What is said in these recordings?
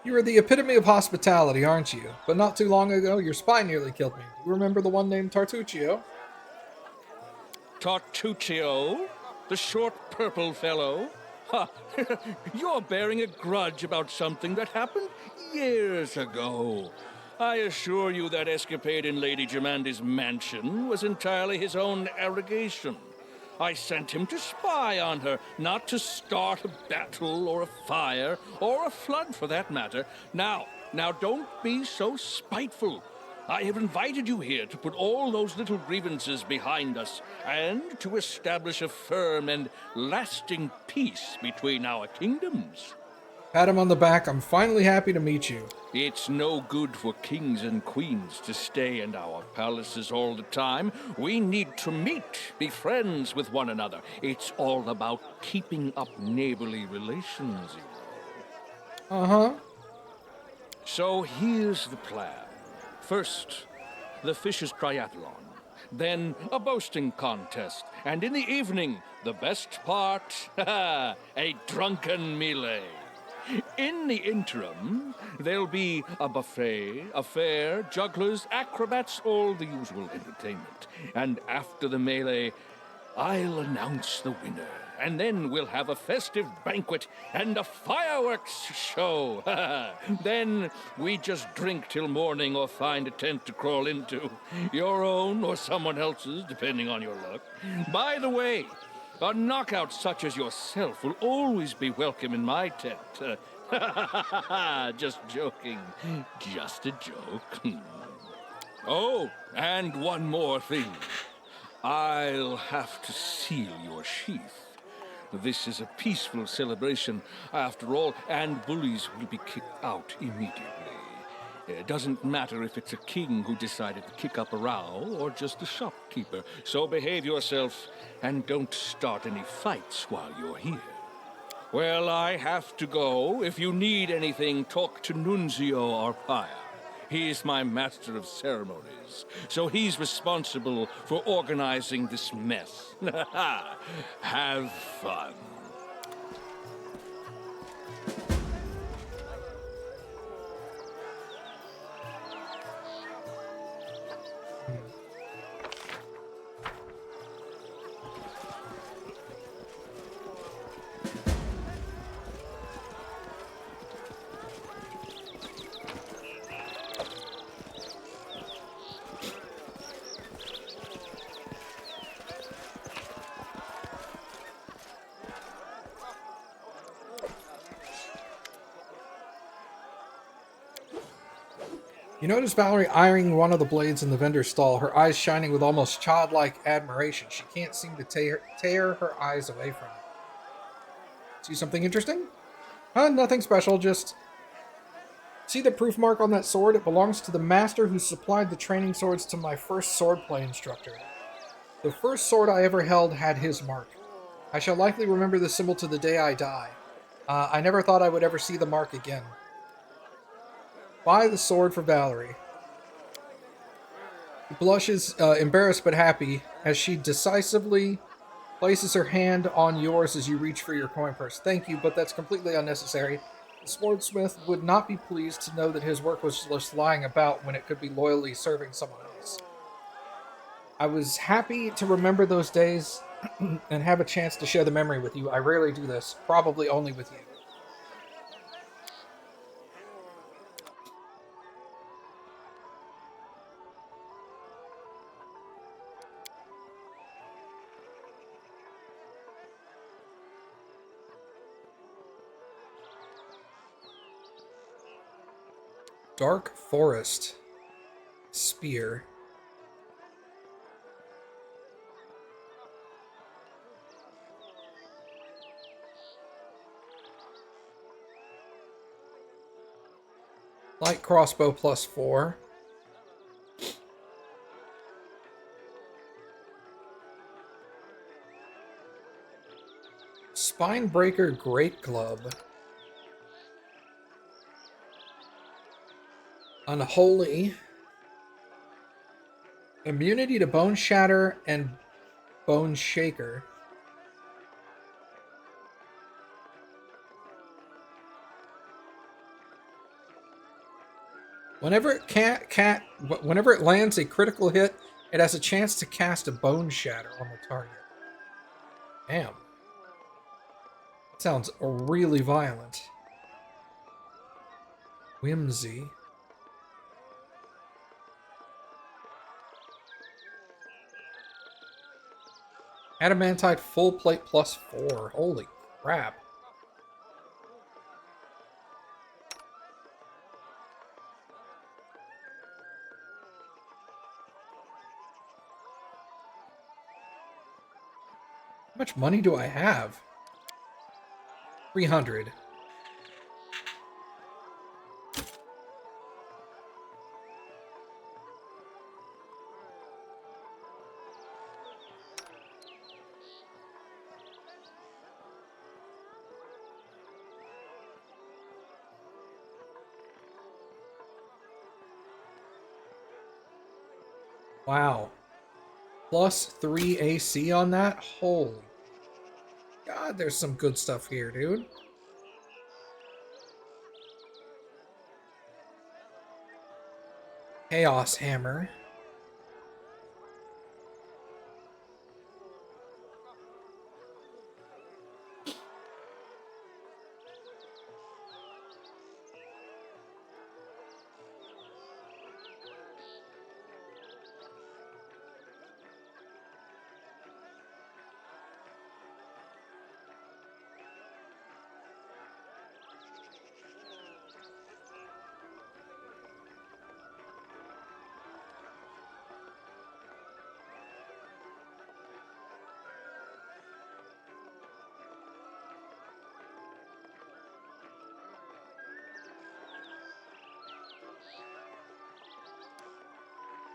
You are the epitome of hospitality, aren't you? But not too long ago, your spy nearly killed me. Do you remember the one named Tartuccio? Tartuccio? The short purple fellow? Ha! You're bearing a grudge about something that happened years ago. I assure you that escapade in Lady Germandi's mansion was entirely his own arrogation. I sent him to spy on her, not to start a battle or a fire, or a flood for that matter. Now don't be so spiteful. I have invited you here to put all those little grievances behind us, and to establish a firm and lasting peace between our kingdoms. Pat him on the back. I'm finally happy to meet you. It's no good for kings and queens to stay in our palaces all the time. We need to meet, be friends with one another. It's all about keeping up neighborly relations, you know. Uh-huh. So here's the plan. First, the Fishers' Triathlon. Then a boasting contest. And in the evening, the best part, a drunken melee. In the interim, there'll be a buffet, a fair, jugglers, acrobats, all the usual entertainment. And after the melee, I'll announce the winner. And then we'll have a festive banquet and a fireworks show. Then we just drink till morning or find a tent to crawl into. Your own or someone else's, depending on your luck. By the way, a knockout such as yourself will always be welcome in my tent. Just joking. Just a joke. Oh, and one more thing. I'll have to seal your sheath. This is a peaceful celebration, after all, and bullies will be kicked out immediately. It doesn't matter if it's a king who decided to kick up a row or just a shopkeeper. So behave yourself and don't start any fights while you're here. Well, I have to go. If you need anything, talk to Nunzio Arpaia. He's my master of ceremonies, so he's responsible for organizing this mess. Have fun. You notice Valerie eyeing one of the blades in the vendor's stall, her eyes shining with almost childlike admiration. She can't seem to tear her eyes away from it. See something interesting? Nothing special, just... See the proof mark on that sword? It belongs to the master who supplied the training swords to my first swordplay instructor. The first sword I ever held had his mark. I shall likely remember the symbol to the day I die. I never thought I would ever see the mark again. Buy the sword for Valerie. He blushes, embarrassed but happy, as she decisively places her hand on yours as you reach for your coin purse. Thank you, but that's completely unnecessary. The swordsmith would not be pleased to know that his work was just lying about when it could be loyally serving someone else. I was happy to remember those days and have a chance to share the memory with you. I rarely do this, probably only with you. Dark Forest. Spear. Light crossbow +4. Spinebreaker Great Club. Unholy. Immunity to Bone Shatter and Bone Shaker. Whenever it lands a critical hit, it has a chance to cast a bone shatter on the target. Damn. That sounds really violent. Whimsy. Adamantite full plate +4. Holy crap. How much money do I have? 300. Wow. +3 AC on that? Holy God, there's some good stuff here, dude. Chaos Hammer.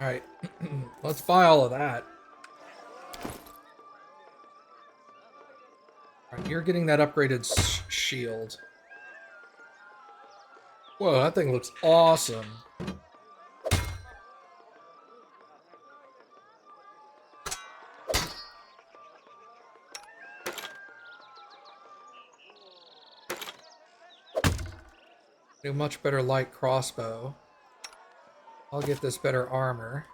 Alright, let's buy all of that. Alright, you're getting that upgraded shield. Whoa, that thing looks awesome. A much better light crossbow. I'll get this better armor.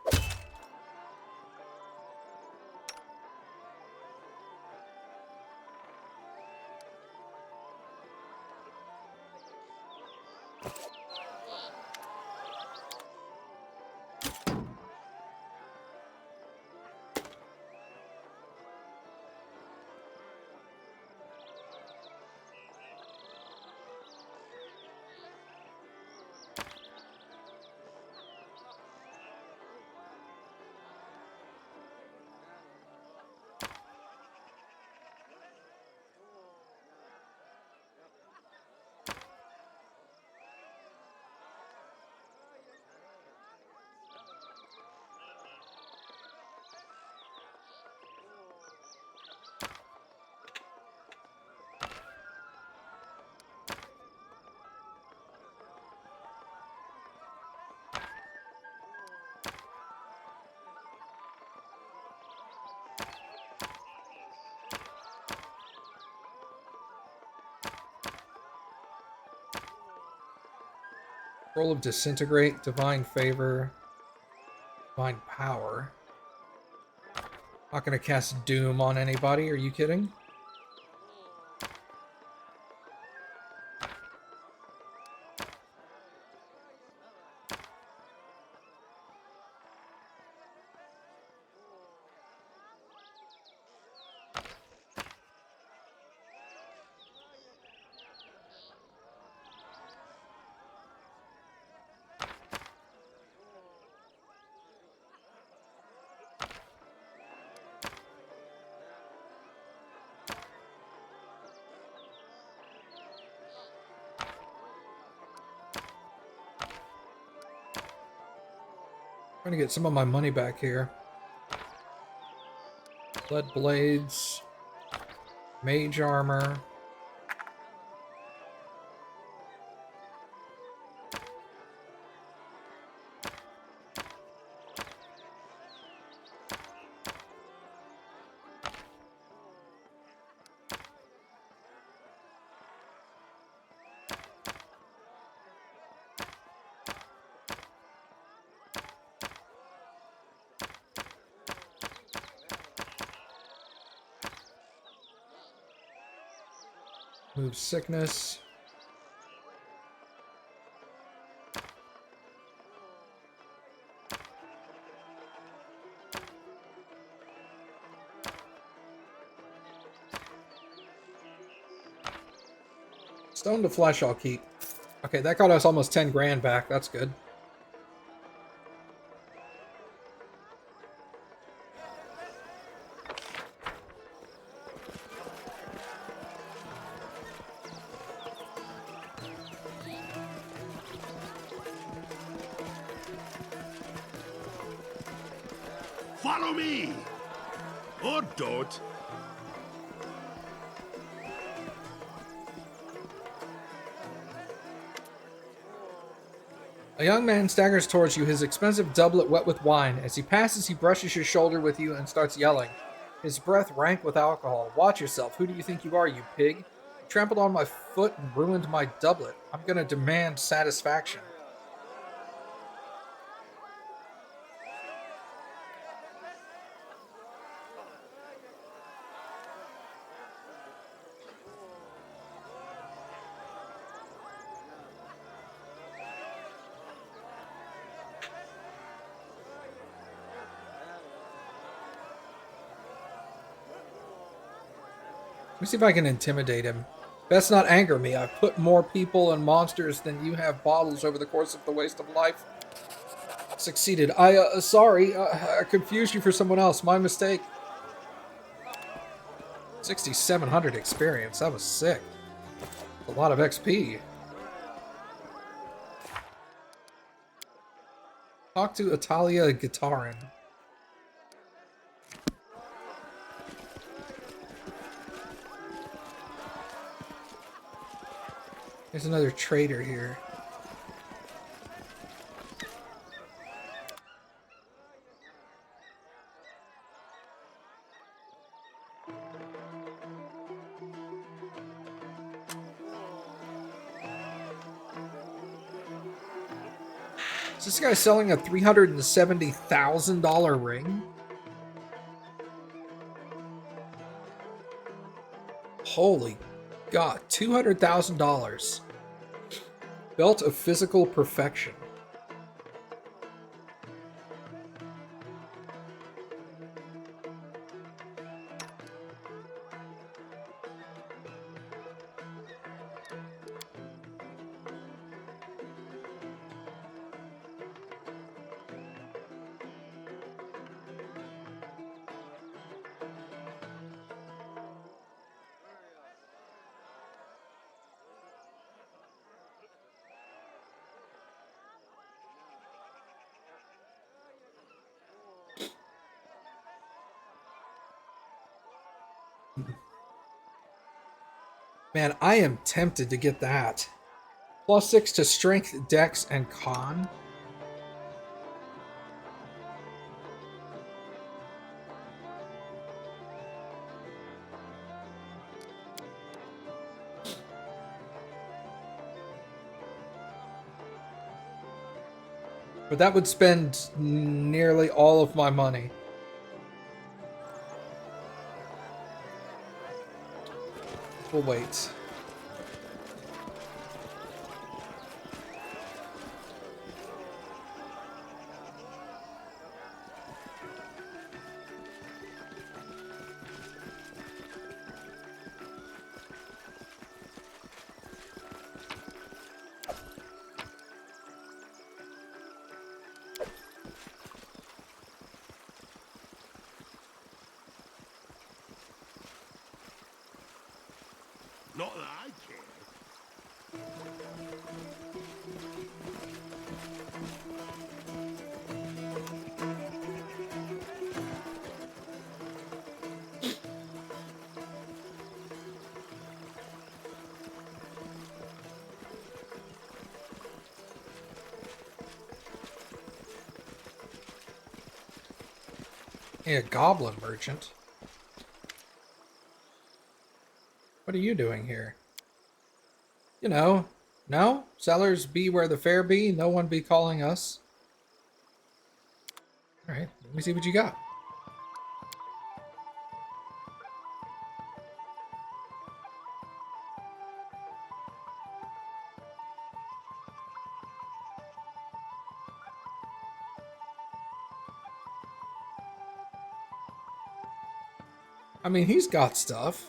Roll of Disintegrate, Divine Favor, Divine Power. Not gonna cast Doom on anybody, are you kidding? Trying to get some of my money back here. Lead blades, mage armor. Move sickness. Stone to flesh I'll keep. Okay, that got us almost 10 grand back. That's good. Follow me! Or don't. A young man staggers towards you, his expensive doublet wet with wine. As he passes, he brushes his shoulder with you and starts yelling, his breath rank with alcohol. Watch yourself. Who do you think you are, you pig? You trampled on my foot and ruined my doublet. I'm gonna demand satisfaction. Let me see if I can intimidate him. Best not anger me. I've put more people and monsters than you have bottles over the course of the waste of life. Succeeded. Sorry. I confused you for someone else. My mistake. 6,700 experience. That was sick. A lot of XP. Talk to Italia Guitarin. There's another trader here. Is this guy selling a $370,000 ring? Holy God, $200,000. Belt of physical perfection. Man, I am tempted to get that. +6 to strength, dex, and con. But that would spend nearly all of my money. We'll wait. Not that I care. Hey, a goblin merchant. What are you doing here? You know, no? Sellers be where the fair be, no one be calling us. Alright, let me see what you got. I mean, he's got stuff.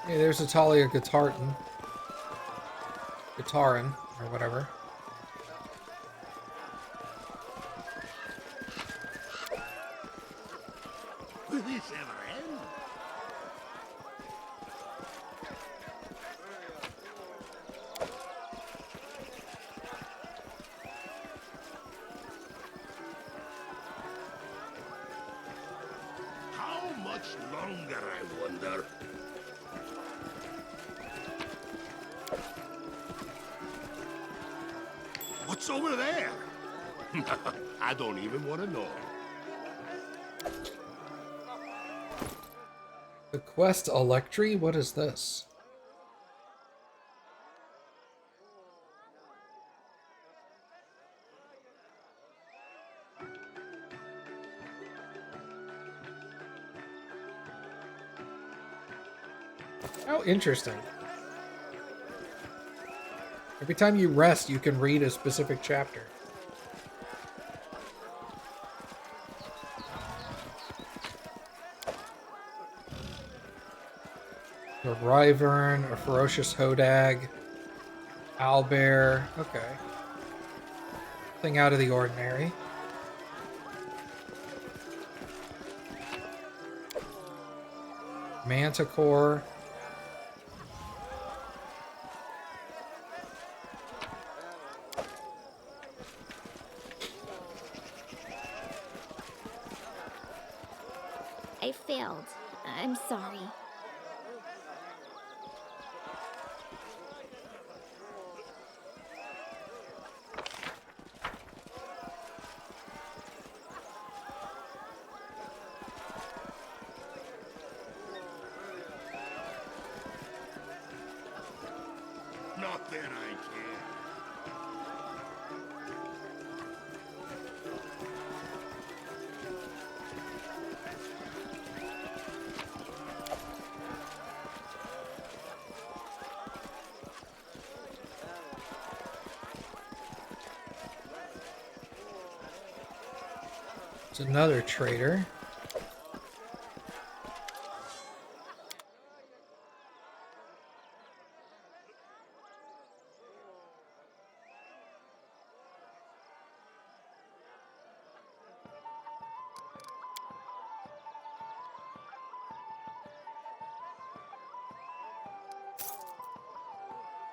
Hey, there's Atalia Guitarin, or whatever. Will this ever end? How much longer, I wonder? What's over there? I don't even want to know. The Quest Electri? What is this? How interesting. Every time you rest, you can read a specific chapter. A Ryvern, a Ferocious Hodag, Owlbear. Okay. Nothing out of the ordinary. Manticore. I failed. I'm sorry. Not that I care. It's another trader.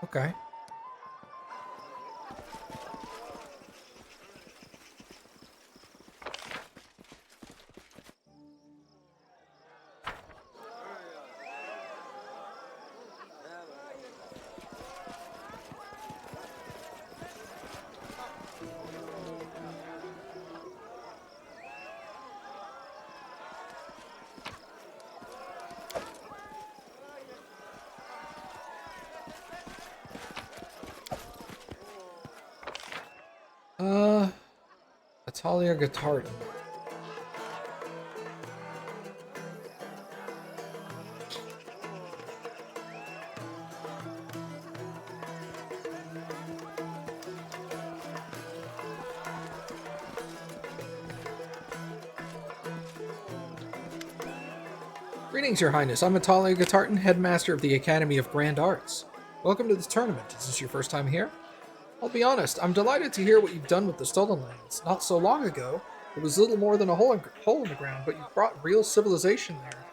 Okay. Atalia Guitarton. Greetings, Your Highness. I'm Atalia Gatartan, headmaster of the Academy of Grand Arts. Welcome to the tournament. Is this your first time here? I'll be honest, I'm delighted to hear what you've done with the Stolen Lands. Not so long ago, it was little more than a hole in the ground, but you've brought real civilization there.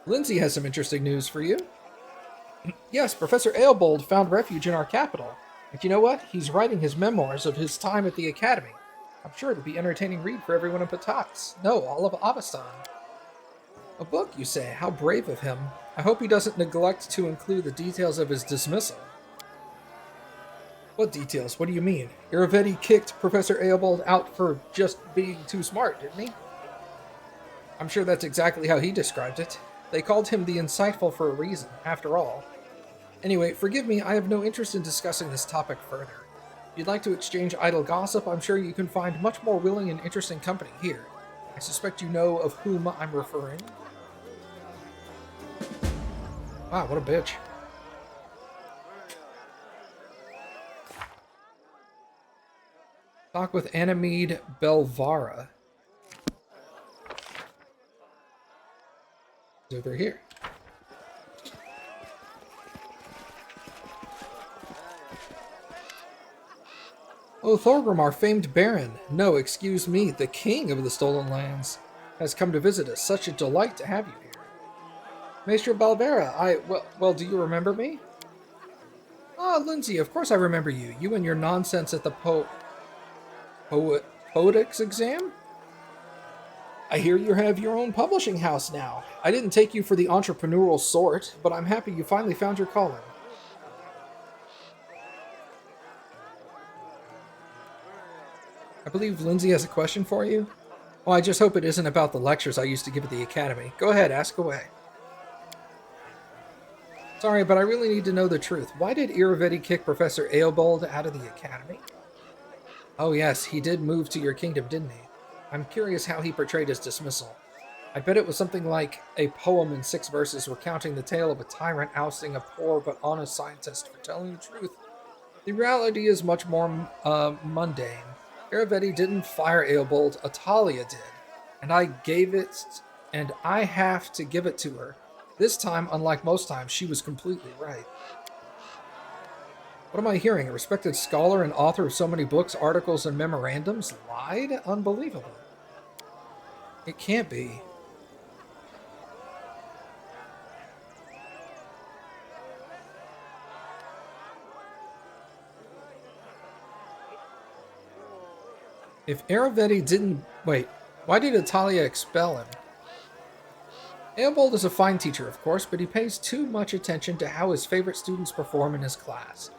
Lindsay has some interesting news for you. Yes, Professor Aelbold found refuge in our capital. And you know what? He's writing his memoirs of his time at the Academy. I'm sure it'll be an entertaining read for everyone in Patax. No, all of Avastan. A book, you say? How brave of him. I hope he doesn't neglect to include the details of his dismissal. What details? What do you mean? Iravetti kicked Professor Aelbold out for just being too smart, didn't he? I'm sure that's exactly how he described it. They called him the Insightful for a reason, after all. Anyway, forgive me, I have no interest in discussing this topic further. If you'd like to exchange idle gossip, I'm sure you can find much more willing and interesting company here. I suspect you know of whom I'm referring. Wow, what a bitch. Talk with Anamede Belvara. It's over here. Oh, Thorgrim, our famed Baron. No, excuse me, the King of the Stolen Lands has come to visit us. Such a delight to have you here. Maestro Balvera, well, do you remember me? Ah, Lindsay, of course I remember you. You and your nonsense at the Poetics exam? I hear you have your own publishing house now. I didn't take you for the entrepreneurial sort, but I'm happy you finally found your calling. I believe Lindsay has a question for you. Oh, I just hope it isn't about the lectures I used to give at the Academy. Go ahead, ask away. Sorry, but I really need to know the truth. Why did Iravetti kick Professor Aelbold out of the Academy? Oh yes, he did move to your kingdom, didn't he? I'm curious how he portrayed his dismissal. I bet it was something like a poem in 6 verses recounting the tale of a tyrant ousting a poor but honest scientist for telling the truth. The reality is much more mundane. Iravetti didn't fire Aelbold, Atalia did. And I have to give it to her. This time, unlike most times, she was completely right. What am I hearing? A respected scholar and author of so many books, articles, and memorandums lied? Unbelievable. It can't be. If Iravetti didn't... Wait, why did Atalia expel him? Aelbold is a fine teacher, of course, but he pays too much attention to how his favorite students perform in his class,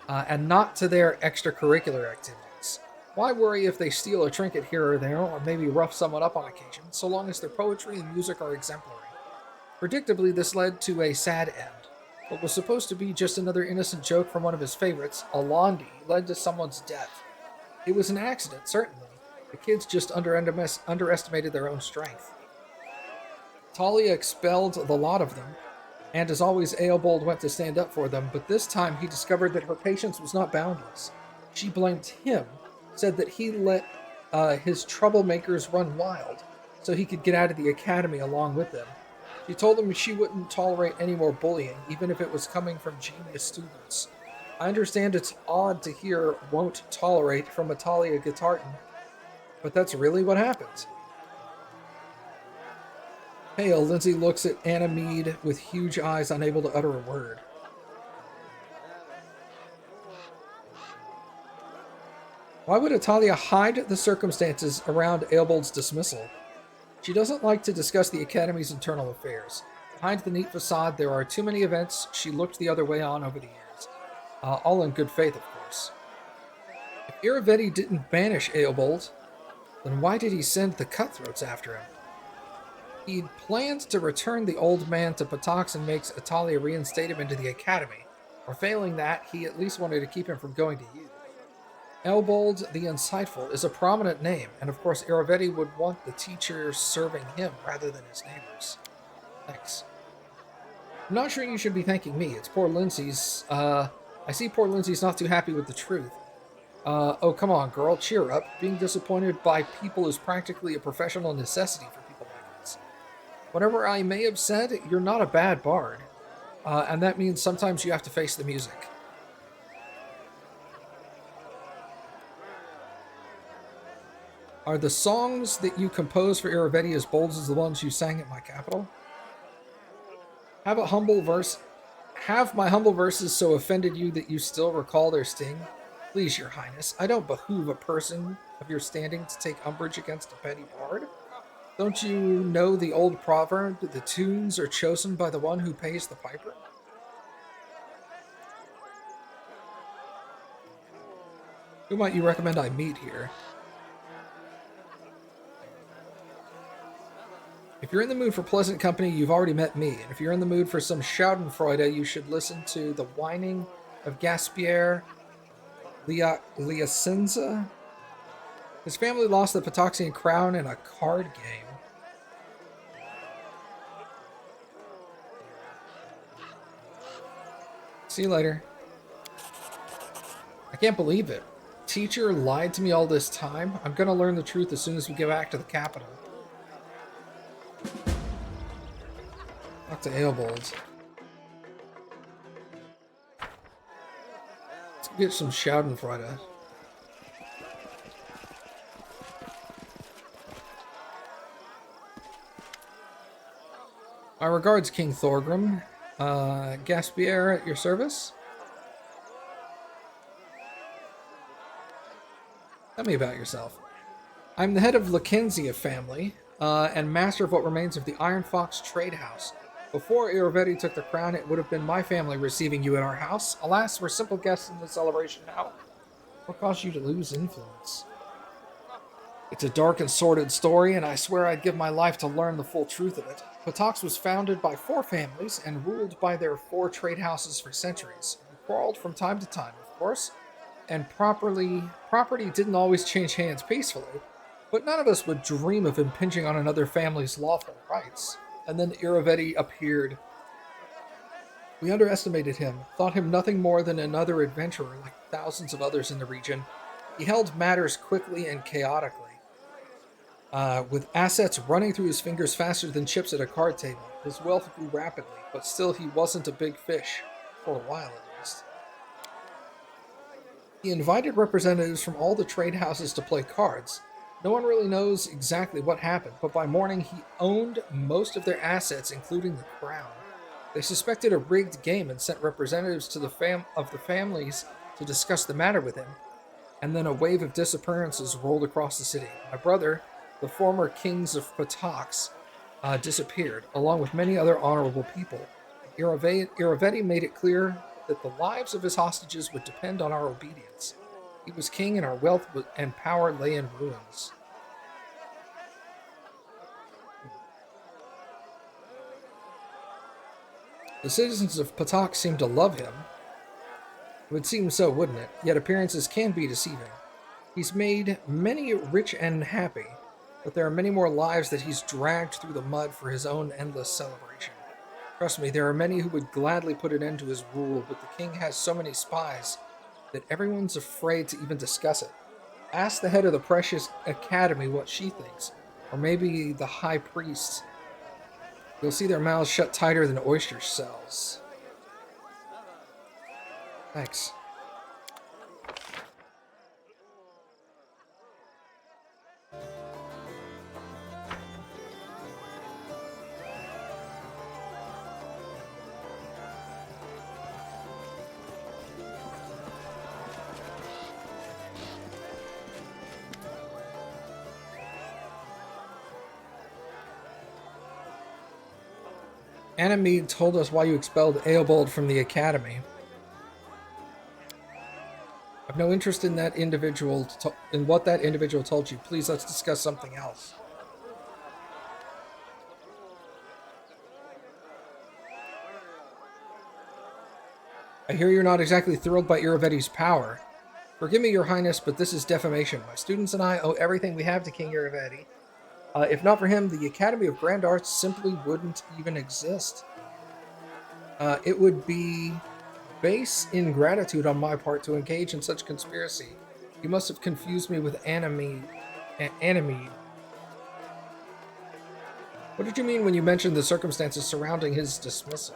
and not to their extracurricular activities. Why worry if they steal a trinket here or there, or maybe rough someone up on occasion, so long as their poetry and music are exemplary? Predictably, this led to a sad end. What was supposed to be just another innocent joke from one of his favorites, Alandi, led to someone's death. It was an accident, certainly. The kids just underestimated their own strength. Talia expelled the lot of them, and as always, Aelbold went to stand up for them, but this time he discovered that her patience was not boundless. She blamed him, said that he let his troublemakers run wild, so he could get out of the academy along with them. She told him she wouldn't tolerate any more bullying, even if it was coming from genius students. I understand it's odd to hear "won't tolerate" from Atalia Gatartan, but that's really what happened. Pale, Lindsay looks at Anamede with huge eyes, unable to utter a word. Why would Atalia hide the circumstances around Aelbold's dismissal? She doesn't like to discuss the Academy's internal affairs. Behind the neat facade, there are too many events she looked the other way on over the years. All in good faith, of course. If Iravetti didn't banish Aelbold, then why did he send the cutthroats after him? He'd planned to return the old man to Patax and makes Atalia reinstate him into the Academy, or failing that, he at least wanted to keep him from going to youth. Aelbold the Insightful is a prominent name, and of course Iravetti would want the teacher serving him rather than his neighbors. Thanks. I'm not sure you should be thanking me. It's poor Lindsay's, I see poor Lindsay's not too happy with the truth. Oh, come on, girl, cheer up. Being disappointed by people is practically a professional necessity for people like us. Whatever I may have said, you're not a bad bard. And that means sometimes you have to face the music. Are the songs that you compose for Iravetti as bold as the ones you sang at my capital? Have a humble verse. Have my humble verses so offended you that you still recall their sting? Please, your highness, I don't behoove a person of your standing to take umbrage against a petty bard. Don't you know the old proverb that the tunes are chosen by the one who pays the piper? Who might you recommend I meet here? If you're in the mood for pleasant company, you've already met me. And if you're in the mood for some schadenfreude, you should listen to The Whining of Gaspierre Liacenza. His family lost the Patoxian crown in a card game. See you later. I can't believe it. Teacher lied to me all this time. I'm gonna learn the truth as soon as we get back to the capital. Talk to Aelbold. Let's get some schadenfreude. My regards, King Thorgrim. Gaspierre at your service? Tell me about yourself. I'm the head of Lacenzia family, and master of what remains of the Iron Fox Trade House. Before Iravetti took the crown, it would have been my family receiving you at our house. Alas, we're simple guests in the celebration now. What caused you to lose influence? It's a dark and sordid story, and I swear I'd give my life to learn the full truth of it. Patox was founded by 4 families and ruled by their 4 trade houses for centuries. We quarreled from time to time, of course, and property didn't always change hands peacefully, but none of us would dream of impinging on another family's lawful rights. And then Iravetti appeared. We underestimated him, thought him nothing more than another adventurer like thousands of others in the region. He held matters quickly and chaotically. With assets running through his fingers faster than chips at a card table. His wealth grew rapidly, but still he wasn't a big fish, for a while at least. He invited representatives from all the trade houses to play cards. No one really knows exactly what happened, but by morning he owned most of their assets, including the crown. They suspected a rigged game and sent representatives to the families to discuss the matter with him, and then a wave of disappearances rolled across the city. My brother, the former kings of Patox, disappeared, along with many other honorable people. Iravetti made it clear that the lives of his hostages would depend on our obedience. He was king, and our wealth and power lay in ruins. The citizens of Patox seemed to love him. It would seem so, wouldn't it? Yet appearances can be deceiving. He's made many rich and happy, but there are many more lives that he's dragged through the mud for his own endless celebration. Trust me, there are many who would gladly put an end to his rule, but the king has so many spies that everyone's afraid to even discuss it. Ask the head of the Precious Academy what she thinks, or maybe the high priest. You'll see their mouths shut tighter than oyster shells. Thanks. Anamede told us why you expelled Aelbold from the academy. I've no interest in that individual, in what that individual told you. Please, let's discuss something else. I hear you're not exactly thrilled by Iravetti's power. Forgive me, your highness, but this is defamation. My students and I owe everything we have to King Iravetti. If not for him, the Academy of Grand Arts simply wouldn't even exist. It would be base ingratitude on my part to engage in such conspiracy. You must have confused me with Anamede. What What did you mean when you mentioned the circumstances surrounding his dismissal?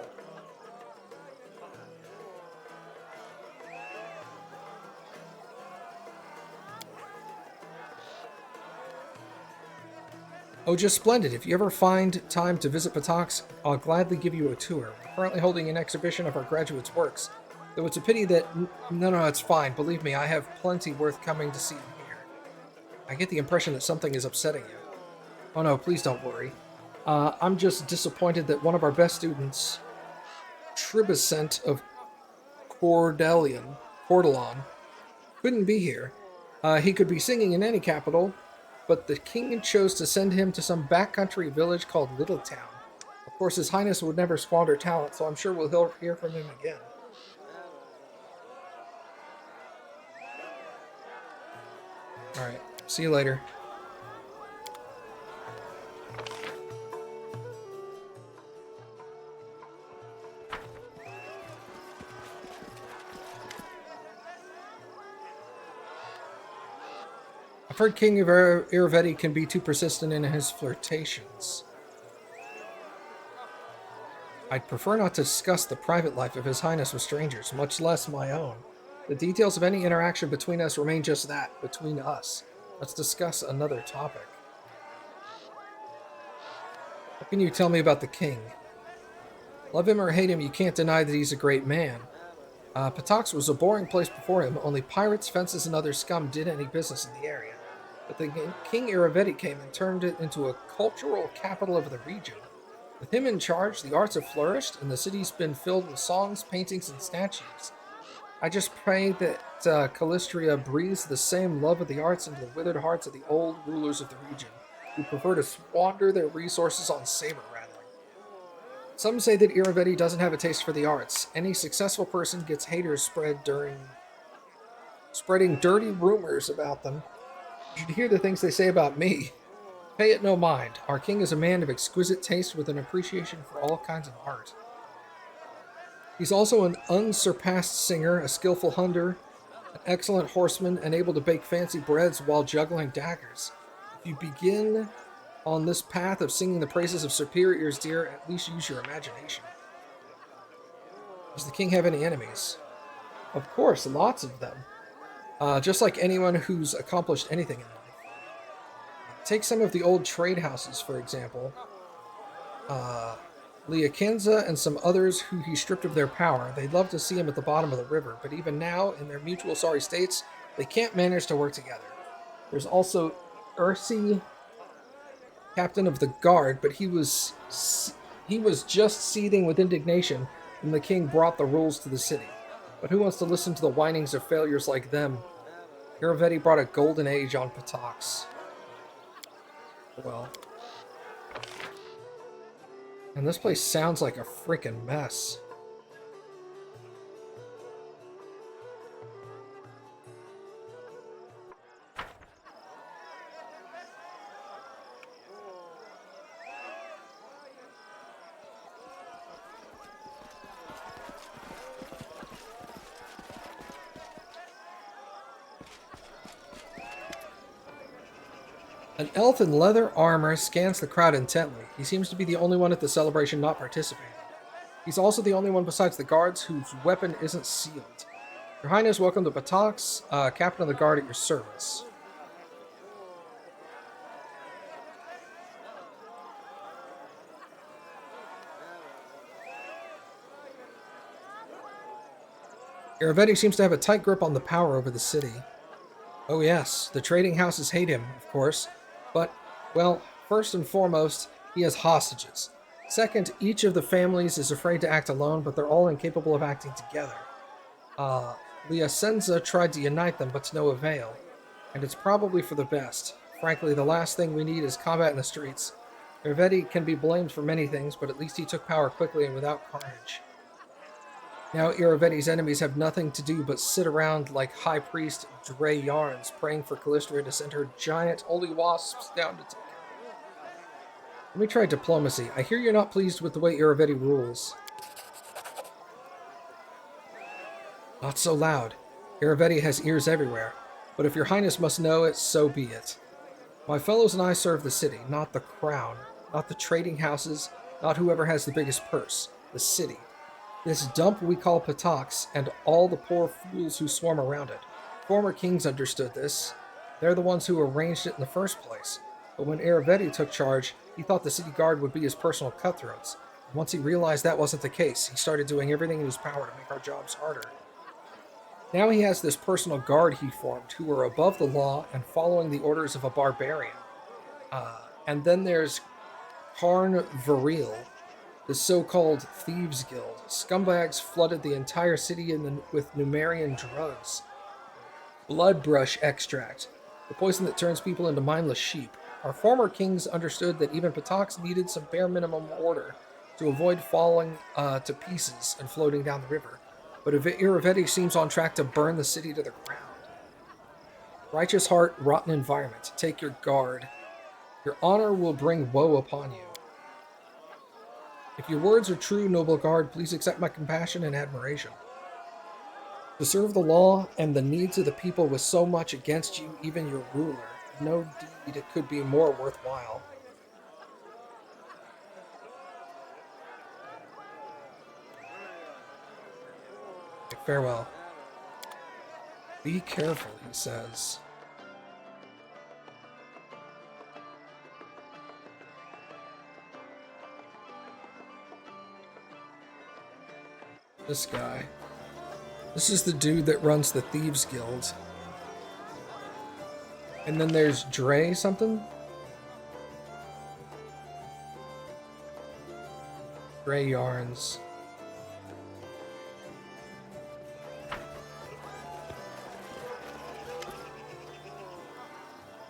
Oh, just splendid. If you ever find time to visit Patox, I'll gladly give you a tour. We're currently holding an exhibition of our graduates' works, though it's a pity that... No, it's fine. Believe me, I have plenty worth coming to see here. I get the impression that something is upsetting you. Oh no, please don't worry. I'm just disappointed that one of our best students, Tribicent of Cordelon, couldn't be here. He could be singing in any capital, but the king chose to send him to some backcountry village called Littletown. Of course, His Highness would never squander talent, so I'm sure we'll hear from him again. Alright, see you later. I've heard King of Iravetti can be too persistent in his flirtations. I'd prefer not to discuss the private life of His Highness with strangers, much less my own. The details of any interaction between us remain just that, between us. Let's discuss another topic. What can you tell me about the king? Love him or hate him, you can't deny that he's a great man. Patox was a boring place before him, only pirates, fences, and other scum did any business in the area. But the King Iravetti came and turned it into a cultural capital of the region. With him in charge, the arts have flourished, and the city's been filled with songs, paintings, and statues. I just pray that Calistria breathes the same love of the arts into the withered hearts of the old rulers of the region, who prefer to squander their resources on saber rattling. Some say that Iravetti doesn't have a taste for the arts. Any successful person gets haters spreading dirty rumors about them. You should hear the things they say about me. Pay it no mind. Our king is a man of exquisite taste with an appreciation for all kinds of art. He's also an unsurpassed singer, a skillful hunter, an excellent horseman, and able to bake fancy breads while juggling daggers. If you begin on this path of singing the praises of superiors, dear, at least use your imagination. Does the king have any enemies? Of course, lots of them. Just like anyone who's accomplished anything in life. Take some of the old trade houses, for example. Liakenza and some others who he stripped of their power. They'd love to see him at the bottom of the river, but even now, in their mutual sorry states, they can't manage to work together. There's also Ursi, captain of the guard, but he was just seething with indignation when the king brought the rules to the city. But who wants to listen to the whinings of failures like them? Iravetti brought a golden age on Patox. Well. And this place sounds like a freaking mess. An elf in leather armor scans the crowd intently. He seems to be the only one at the celebration not participating. He's also the only one besides the guards whose weapon isn't sealed. Your Highness, welcome to Patox, Captain of the Guard at your service. Iravetti seems to have a tight grip on the power over the city. Oh yes, the trading houses hate him, of course. But, well, first and foremost, he has hostages. Second, each of the families is afraid to act alone, but they're all incapable of acting together. Liasenza tried to unite them, but to no avail. And it's probably for the best. Frankly, the last thing we need is combat in the streets. Iravetti can be blamed for many things, but at least he took power quickly and without carnage. Now Iravetti's enemies have nothing to do but sit around like High Priest Dre Yarns, praying for Calistria to send her giant holy wasps down to take her. Let me try diplomacy. I hear you're not pleased with the way Iravetti rules. Not so loud. Iravetti has ears everywhere. But if your highness must know it, so be it. My fellows and I serve the city, not the crown. not the trading houses, not whoever has the biggest purse. The city. This dump we call Patox, and all the poor fools who swarm around it. Former kings understood this. They're the ones who arranged it in the first place. But when Iravetti took charge, he thought the city guard would be his personal cutthroats. And once he realized that wasn't the case, he started doing everything in his power to make our jobs harder. Now he has this personal guard he formed, who are above the law and following the orders of a barbarian. And then there's Karn Viril, the so-called Thieves Guild. Scumbags flooded the entire city with Numerian drugs. Blood brush extract, the poison that turns people into mindless sheep. Our former kings understood that even Patox needed some bare minimum order to avoid falling to pieces and floating down the river. But Iravetti seems on track to burn the city to the ground. Righteous heart, rotten environment. Take your guard. Your honor will bring woe upon you. If your words are true, noble guard, please accept my compassion and admiration. To serve the law and the needs of the people with so much against you, even your ruler, no deed could be more worthwhile. Farewell. Be careful, he says. This guy. This is the dude that runs the Thieves Guild. And then there's Dre something? Dre Yarns.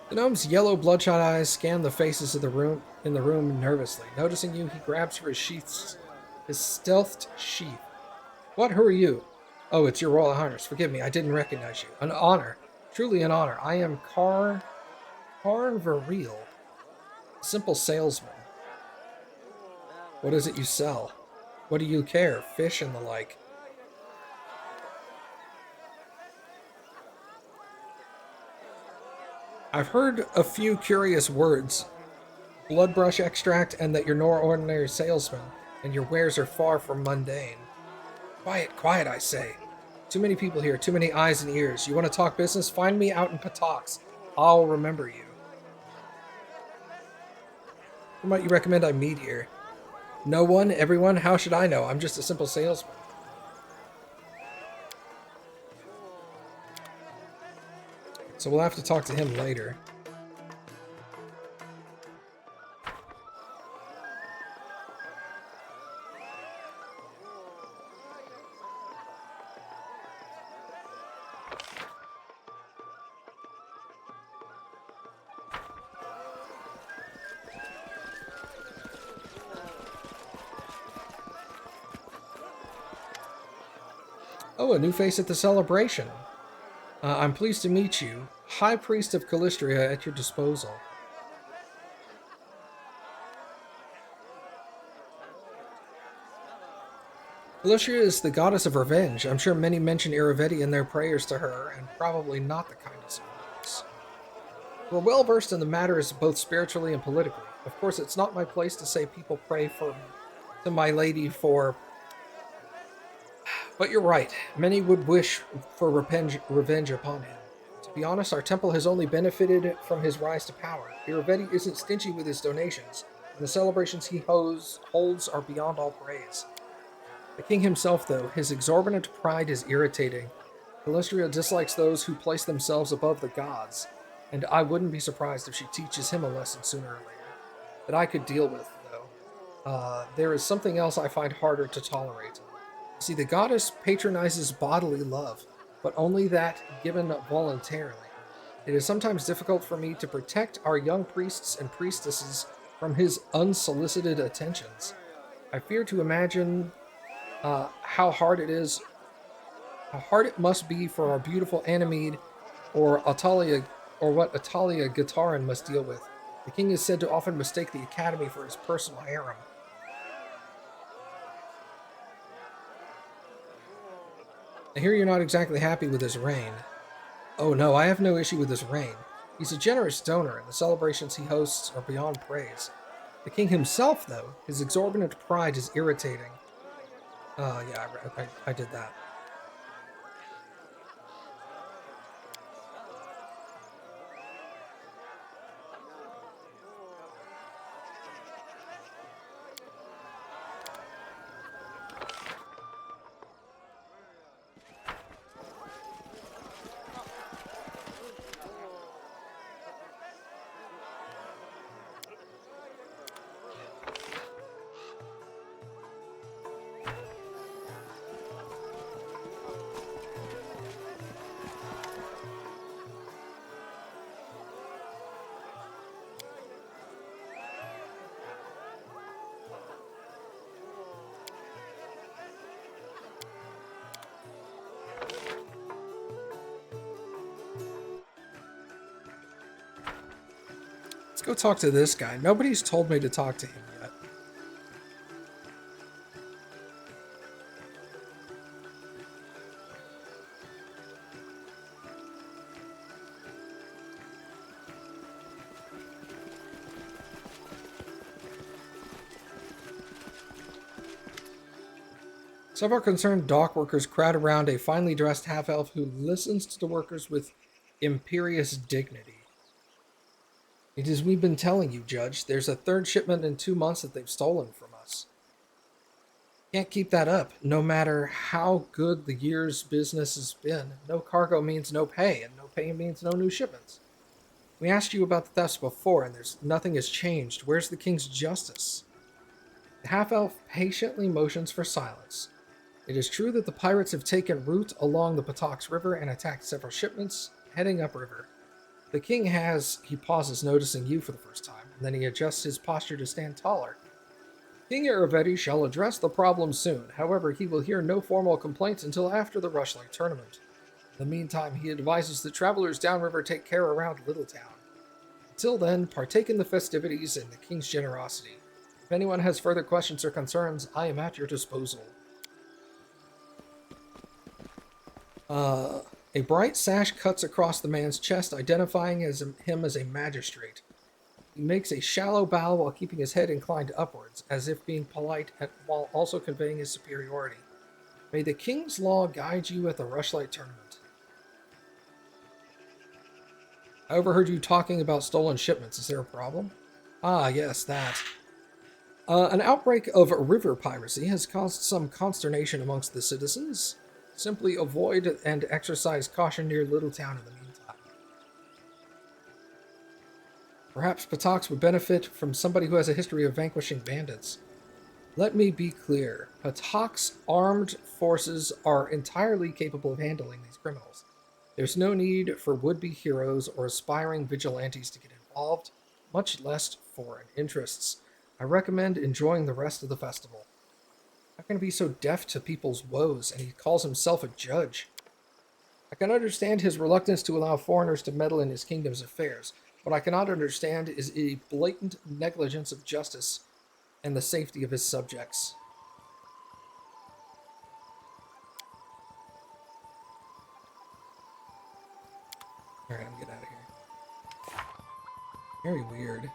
The gnome's yellow bloodshot eyes scan the faces of the room nervously. Noticing you, he grabs for his stealthed sheath. What? Who are you? Oh, it's your Royal Highness. Forgive me, I didn't recognize you. An honor. Truly an honor. I am Karn Viril, simple salesman. What is it you sell? What do you care? Fish and the like. I've heard a few curious words. Bloodbrush extract and that you're no ordinary salesman, and your wares are far from mundane. Quiet, quiet, I say. Too many people here, too many eyes and ears. You want to talk business? Find me out in Patox. I'll remember you. Who might you recommend I meet here? No one? Everyone? How should I know? I'm just a simple salesman. So we'll have to talk to him later. Oh, a new face at the celebration. I'm pleased to meet you. High Priest of Calistria at your disposal. Calistria is the goddess of revenge. I'm sure many mention Iravetti in their prayers to her, and probably not the kindest of words. We're well versed in the matters both spiritually and politically. Of course, it's not my place to say people pray to my lady for... But you're right. Many would wish for revenge upon him. To be honest, our temple has only benefited from his rise to power. Iravetti isn't stingy with his donations, and the celebrations he holds are beyond all praise. The king himself, though, his exorbitant pride is irritating. Calistria dislikes those who place themselves above the gods, and I wouldn't be surprised if she teaches him a lesson sooner or later. That I could deal with, though. There is something else I find harder to tolerate. See, the goddess patronizes bodily love, but only that given voluntarily. It is sometimes difficult for me to protect our young priests and priestesses from his unsolicited attentions. I fear to imagine how hard it must be for our beautiful Anemede or Atalia, or what Atalia Gitarin must deal with. The king is said to often mistake the academy for his personal harem. I hear you're not exactly happy with his reign. Oh no, I have no issue with his reign. He's a generous donor, and the celebrations he hosts are beyond praise. The king himself, though, his exorbitant pride is irritating. Yeah, I did that. Let's go talk to this guy. Nobody's told me to talk to him yet. Several concerned dock workers crowd around a finely dressed half-elf who listens to the workers with imperious dignity. It is we've been telling you, Judge. There's a third shipment in 2 months that they've stolen from us. Can't keep that up. No matter how good the year's business has been, no cargo means no pay, and no pay means no new shipments. We asked you about the thefts before, and nothing has changed. Where's the king's justice? The half-elf patiently motions for silence. It is true that the pirates have taken route along the Patox River and attacked several shipments heading upriver. The king has, he pauses, noticing you for the first time, and then he adjusts his posture to stand taller. King Aravetti shall address the problem soon. However, he will hear no formal complaints until after the Rushlight tournament. In the meantime, he advises the travelers downriver take care around Littletown. Until then, partake in the festivities and the king's generosity. If anyone has further questions or concerns, I am at your disposal. A bright sash cuts across the man's chest, identifying him as a magistrate. He makes a shallow bow while keeping his head inclined upwards, as if being polite while also conveying his superiority. May the king's law guide you at the Rushlight tournament. I overheard you talking about stolen shipments. Is there a problem? Ah, yes, that. An outbreak of river piracy has caused some consternation amongst the citizens. Simply avoid and exercise caution near Littletown in the meantime. Perhaps Patox would benefit from somebody who has a history of vanquishing bandits. Let me be clear. Patox armed forces are entirely capable of handling these criminals. There's no need for would-be heroes or aspiring vigilantes to get involved, much less foreign interests. I recommend enjoying the rest of the festival. How can he be so deaf to people's woes, and he calls himself a judge? I can understand his reluctance to allow foreigners to meddle in his kingdom's affairs. What I cannot understand is a blatant negligence of justice and the safety of his subjects. Alright, I'm getting out of here. Very weird.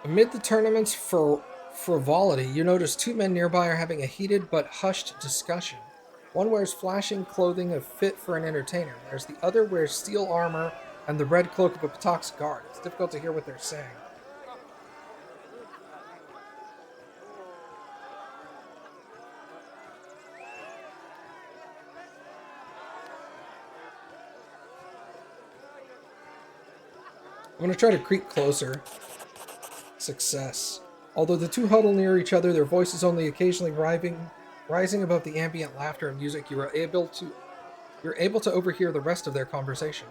Amid the tournament's frivolity, you notice two men nearby are having a heated but hushed discussion. One wears flashing clothing of fit for an entertainer, whereas the other wears steel armor and the red cloak of a Patox guard. It's difficult to hear what they're saying. I'm going to try to creep closer. Success. Although the two huddle near each other, their voices only occasionally rising above the ambient laughter and music, you are able to You're able to overhear the rest of their conversation.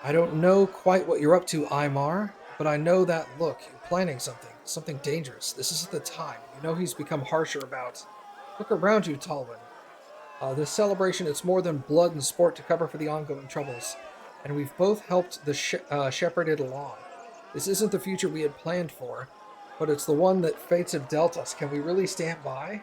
I don't know quite what you're up to, Aymar, but I know that look. You're planning something dangerous. This isn't the time. You know he's become harsher about. Look around you, Talwyn. This celebration, it's more than blood and sport to cover for the ongoing troubles, and we've both helped the shepherd it along. This isn't the future we had planned for, but it's the one that fates have dealt us. Can we really stand by?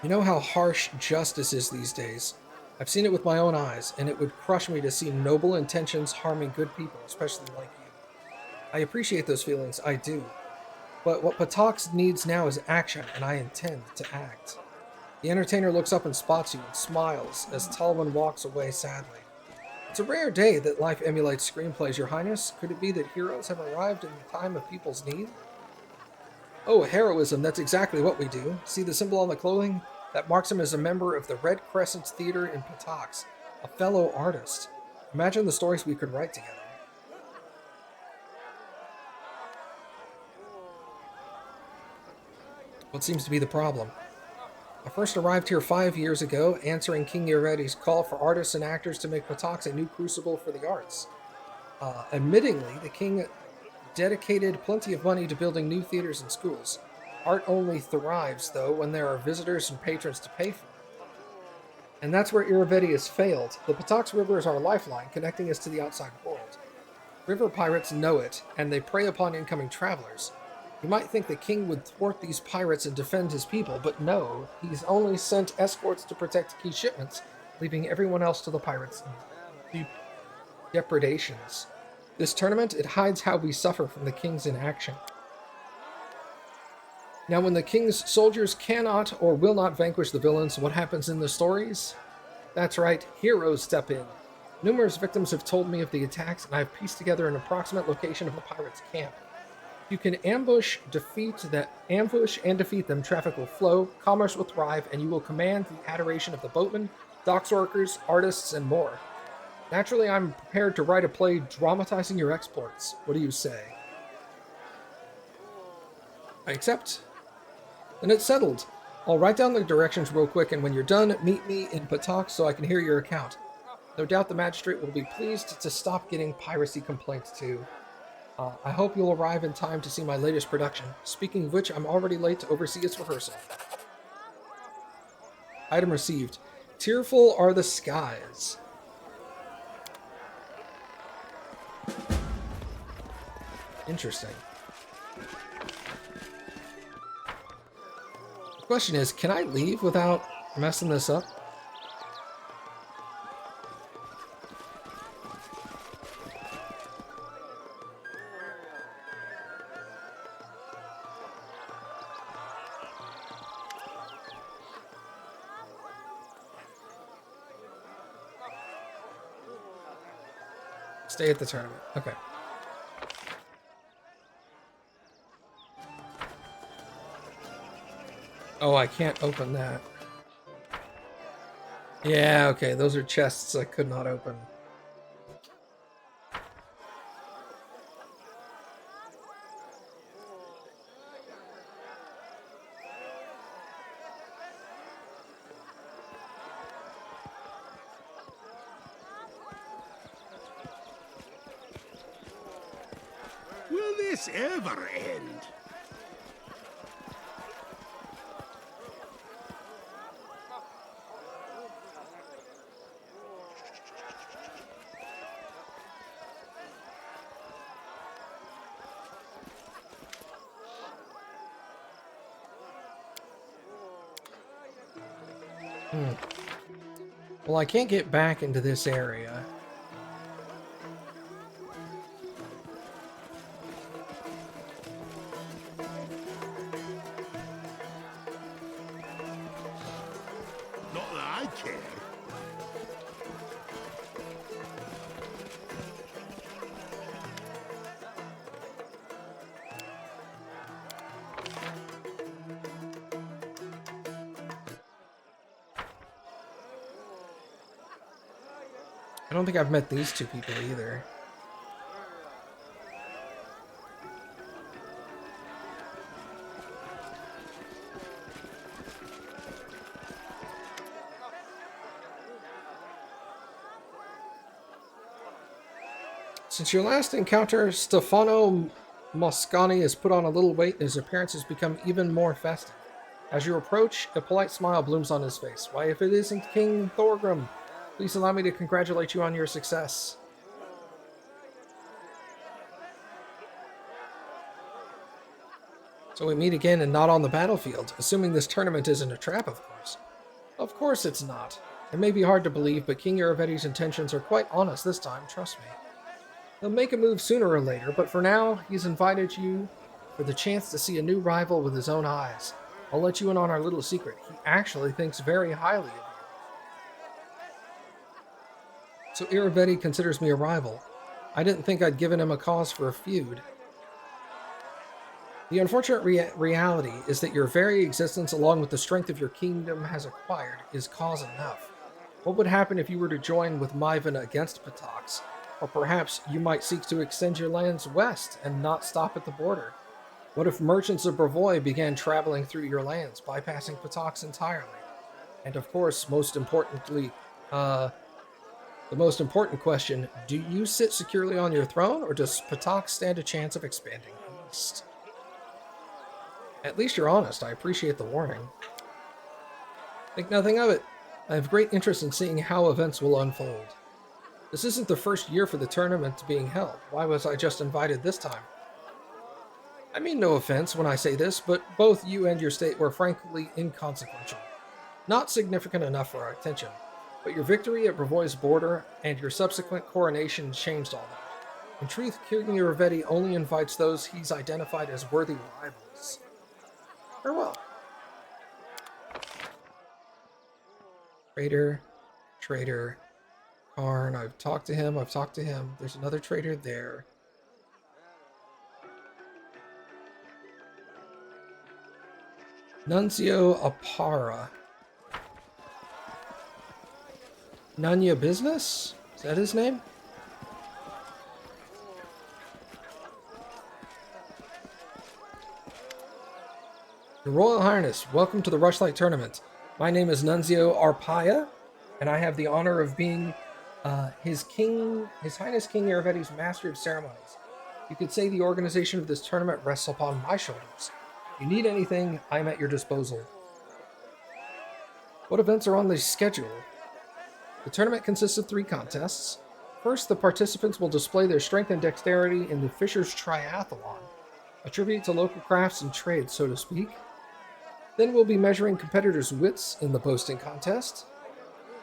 You know how harsh justice is these days. I've seen it with my own eyes, and it would crush me to see noble intentions harming good people, especially like you. I appreciate those feelings, I do. But what Patox needs now is action, and I intend to act. The entertainer looks up and spots you and smiles as Talwyn walks away sadly. It's a rare day that life emulates screenplays, Your Highness. Could it be that heroes have arrived in the time of people's need? Oh, heroism, that's exactly what we do. See the symbol on the clothing? That marks him as a member of the Red Crescent Theater in Patox, a fellow artist. Imagine the stories we could write together. What seems to be the problem? I first arrived here 5 years ago, answering King Eurede's call for artists and actors to make Patox a new crucible for the arts. Admittingly, the king dedicated plenty of money to building new theaters and schools. Art only thrives, though, when there are visitors and patrons to pay for it. And that's where Irivedi has failed. The Patox River is our lifeline, connecting us to the outside world. River pirates know it, and they prey upon incoming travelers. You might think the king would thwart these pirates and defend his people, but no, he's only sent escorts to protect key shipments, leaving everyone else to the pirates' depredations. This tournament, it hides how we suffer from the king's inaction. Now, when the king's soldiers cannot or will not vanquish the villains, what happens in the stories? That's right, heroes step in. Numerous victims have told me of the attacks, and I've pieced together an approximate location of the pirates' camp. You can ambush and defeat them, traffic will flow, commerce will thrive, and you will command the adoration of the boatmen, docks workers, artists, and more. Naturally, I'm prepared to write a play dramatizing your exploits. What do you say? I accept. Then it's settled. I'll write down the directions real quick, and when you're done, meet me in Patox so I can hear your account. No doubt the magistrate will be pleased to stop getting piracy complaints too. I hope you'll arrive in time to see my latest production. Speaking of which, I'm already late to oversee its rehearsal. Item received. Tearful are the skies. Interesting. The question is, can I leave without messing this up? Stay at the tournament. Okay. Oh, I can't open that. Yeah, okay. Those are chests I could not open. Will this ever end? Well, I can't get back into this area. Not that I care. I don't think I've met these two people either. Since your last encounter, Stefano Moscani has put on a little weight and his appearance has become even more festive. As you approach, a polite smile blooms on his face. Why, if it isn't King Thorgrim, please allow me to congratulate you on your success. So we meet again and not on the battlefield, assuming this tournament isn't a trap, of course. Of course it's not. It may be hard to believe, but King Iravetti's intentions are quite honest this time, trust me. He'll make a move sooner or later, but for now, he's invited you for the chance to see a new rival with his own eyes. I'll let you in on our little secret. He actually thinks very highly of you. So Iravetti considers me a rival. I didn't think I'd given him a cause for a feud. The unfortunate reality is that your very existence, along with the strength of your kingdom has acquired, is cause enough. What would happen if you were to join with Myvan against Patox? Or perhaps you might seek to extend your lands west and not stop at the border. What if merchants of Brevoy began traveling through your lands, bypassing Patox entirely? And of course, most importantly, the most important question, do you sit securely on your throne, or does Patox stand a chance of expanding east? At least you're honest. I appreciate the warning. Think nothing of it. I have great interest in seeing how events will unfold. This isn't the first year for the tournament being held. Why was I just invited this time? I mean no offense when I say this, but both you and your state were frankly inconsequential. Not significant enough for our attention, but your victory at Brevoy's border and your subsequent coronation changed all that. In truth, King Iravetti only invites those he's identified as worthy rivals. Farewell. Trader, Karn, I've talked to him. There's another trader there. Nuncio Apara. Nunya Business? Is that his name? Your Royal Highness, welcome to the Rushlight Tournament. My name is Nunzio Arpaia, and I have the honor of being His Highness King Iravetti's Master of Ceremonies. You could say the organization of this tournament rests upon my shoulders. If you need anything, I'm at your disposal. What events are on the schedule? The tournament consists of 3 contests. First, the participants will display their strength and dexterity in the Fisher's Triathlon, a tribute to local crafts and trades, so to speak. Then we'll be measuring competitors' wits in the boasting contest.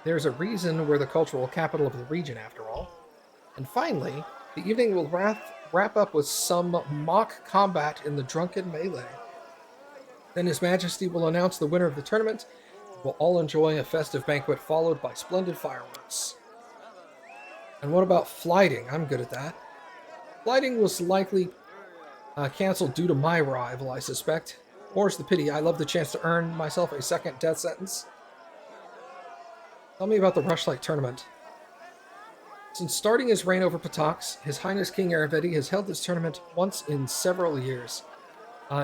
There's a reason we're the cultural capital of the region, after all. And finally, the evening will wrap up with some mock combat in the drunken melee. Then His Majesty will announce the winner of the tournament. We'll all enjoy a festive banquet followed by splendid fireworks. And what about flighting? I'm good at that. Flighting was likely canceled due to my arrival, I suspect. More's the pity, I love the chance to earn myself a second death sentence. Tell me about the Rushlight Tournament. Since starting his reign over Patox, His Highness King Iravetti has held this tournament once in several years,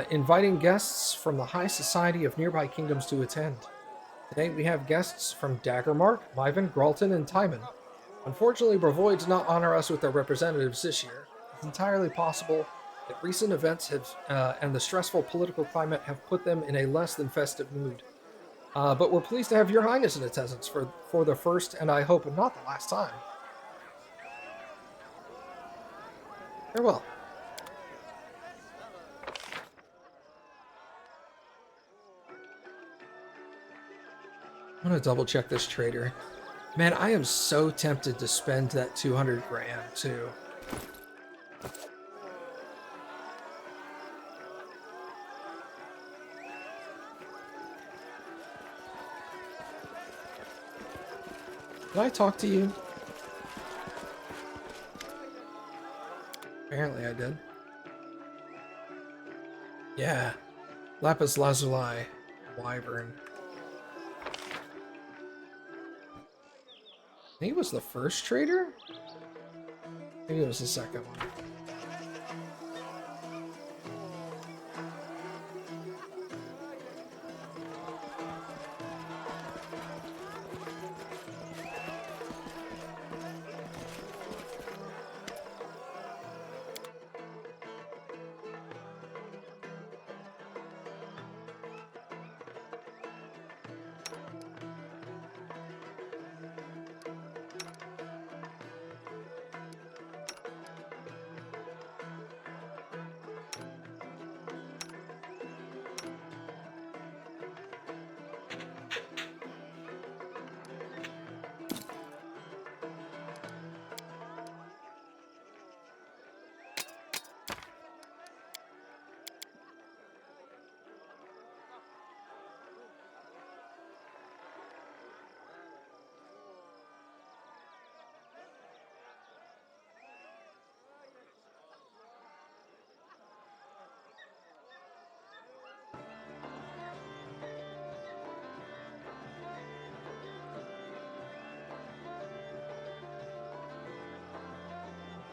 inviting guests from the high society of nearby kingdoms to attend. Today we have guests from Daggermark, Myvan, Gralton, and Timon. Unfortunately, Brevoy did not honor us with their representatives this year. It's entirely possible that recent events and the stressful political climate have put them in a less than festive mood. But we're pleased to have Your Highness in attendance for the first, and I hope not the last time. Farewell. I'm gonna double check this trader. Man, I am so tempted to spend that 200 grand too. Did I talk to you? Apparently I did. Yeah. Lapis Lazuli. Wyvern. I think it was the first trader? Maybe it was the second one.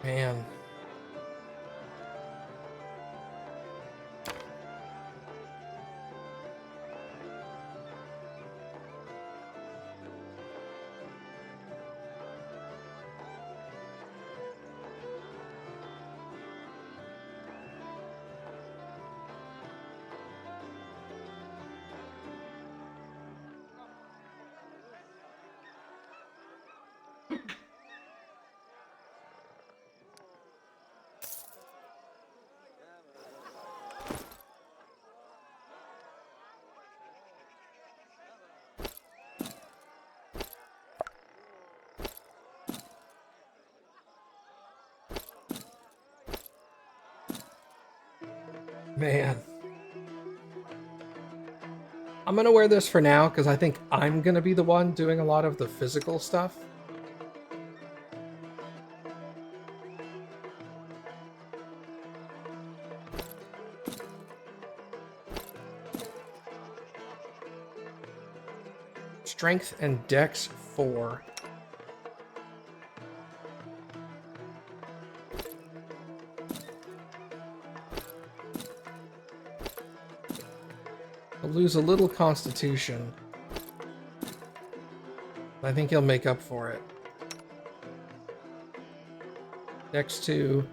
Man. Man. I'm going to wear this for now because I think I'm going to be the one doing a lot of the physical stuff. Strength and Dex 4. He'll lose a little Constitution. I think he'll make up for it. Dex 2.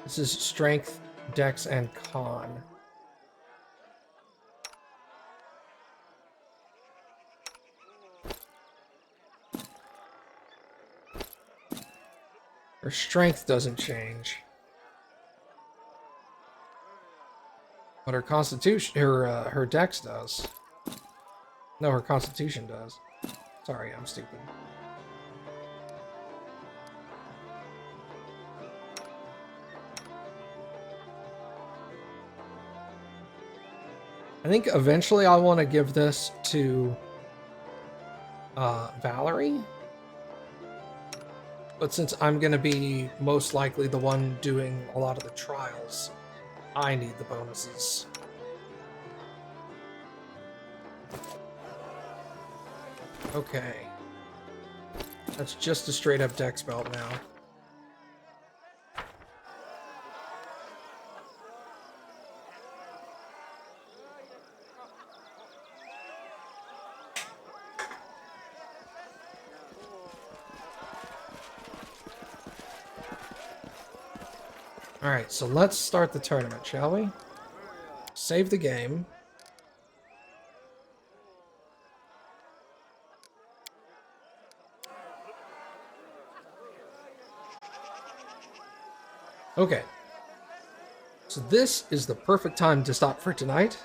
This is Strength, Dex, and Con. Her strength doesn't change. But her constitution, her dex does. No, her constitution does. Sorry, I'm stupid. I think eventually I want to give this to Valerie. But since I'm going to be most likely the one doing a lot of the trials, I need the bonuses. Okay. That's just a straight up dex belt now. Alright, so let's start the tournament, shall we? Save the game. Okay. So this is the perfect time to stop for tonight.